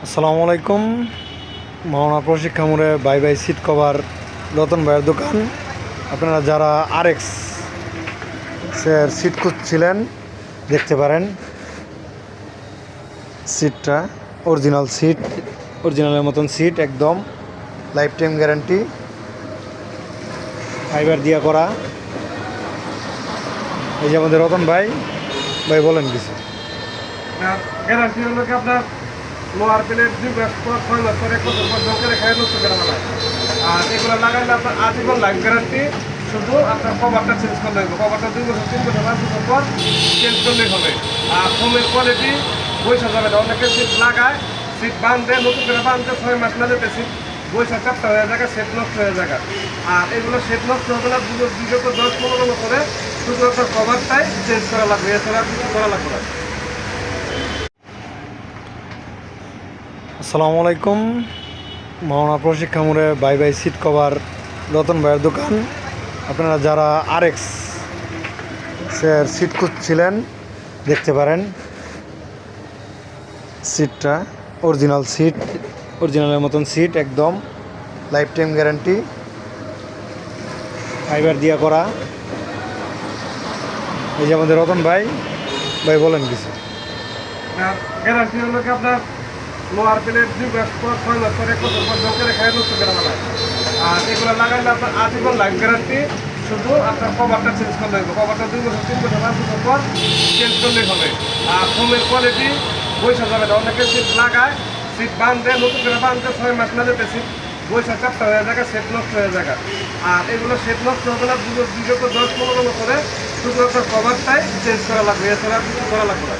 আসসালামু আলাইকুম। মাওনা প্রশিক্ষা মোড়ে bye bye seat cover Ratan ভাইয়ের দোকান। আপনারা যারা আরএক্স এর সিট খুঁজছিলেন দেখতে পারেন। সিটটা অরিজিনাল সিট, অরিজিনালের মতন সিট, একদম লাইফ টাইম গ্যারান্টি, ফাইবার দিয়া করা। এই যে আমাদের রতন ভাই, ভাই বলেন কিছু। গ্যারান্টি হলো কি আপনার লোহার প্লেট 2 মাস পর 6 মাস পর 1 বছর পর ঝলকে রেখে নষ্ট করা হয়। আর এগুলো লাগাইলে আপনার আজীবন লাইফ গ্যারান্টি। শুধু আপনার কভারটা চেঞ্জ করলে হবে। কভারটা 2 বছর 3 বছর 5 বছর পর চেঞ্জ করলেই হবে। আর ফোমের কোয়ালিটি বৈশা যাবে না। অনেকে সিট লাগায়, সিট বাঁধে, নতুন করে বাঁধতে 6 মাস না যেতে সিট বৈশা চাপটা হয়ে যায়, সেট নষ্ট হয়ে যায়। আর এগুলো সেট নষ্ট হবে না, বিগত 10-15 করে শুধু আপনার কভারটাই চেঞ্জ করা লাগবে, এছাড়া কিছু করা লাগবে না। আসসালামু আলাইকুম। মাওনা প্রশিক্ষা মোড়ে bye bye seat cover Ratan ভাইয়ের দোকান। আপনারা যারা আরএক্স এর সিট খুঁজছিলেন দেখতে পারেন। সিটটা অরিজিনাল সিট, অরিজিনালের মতন সিট, একদম লাইফ টাইম গ্যারান্টি, ফাইবার দিয়া করা। এই যে আমাদের রতন ভাই, ভাই বলেন কিছু। গ্যারান্টি হলো কি আপনার লোহার প্লেট 2 মাস পর 6 মাস পর 1 বছর পর ঝলকে রেখে নষ্ট করা হয়। আর এগুলো লাগাইলে আপনার আজীবন লাইফ গ্যারান্টি। শুধু আপনার কভারটা চেঞ্জ করলে হবে। কভারটা 2 বছর 3 বছর 5 বছর পর চেঞ্জ করলেই হবে। আর ফোমের কোয়ালিটি বৈশা যাবে না। অনেকে সিট লাগায়, সিট বাঁধে, নতুন করে বাঁধতে 6 মাস না যেতে সিট বৈশা চাপটা হয়ে যায়, সেট নষ্ট হয়ে যায়। আর এগুলো সেট নষ্ট হবে না, বিগত 10-15 করে শুধু আপনার কভারটাই চেঞ্জ করা লাগবে, এছাড়া কিছু করা লাগবে না।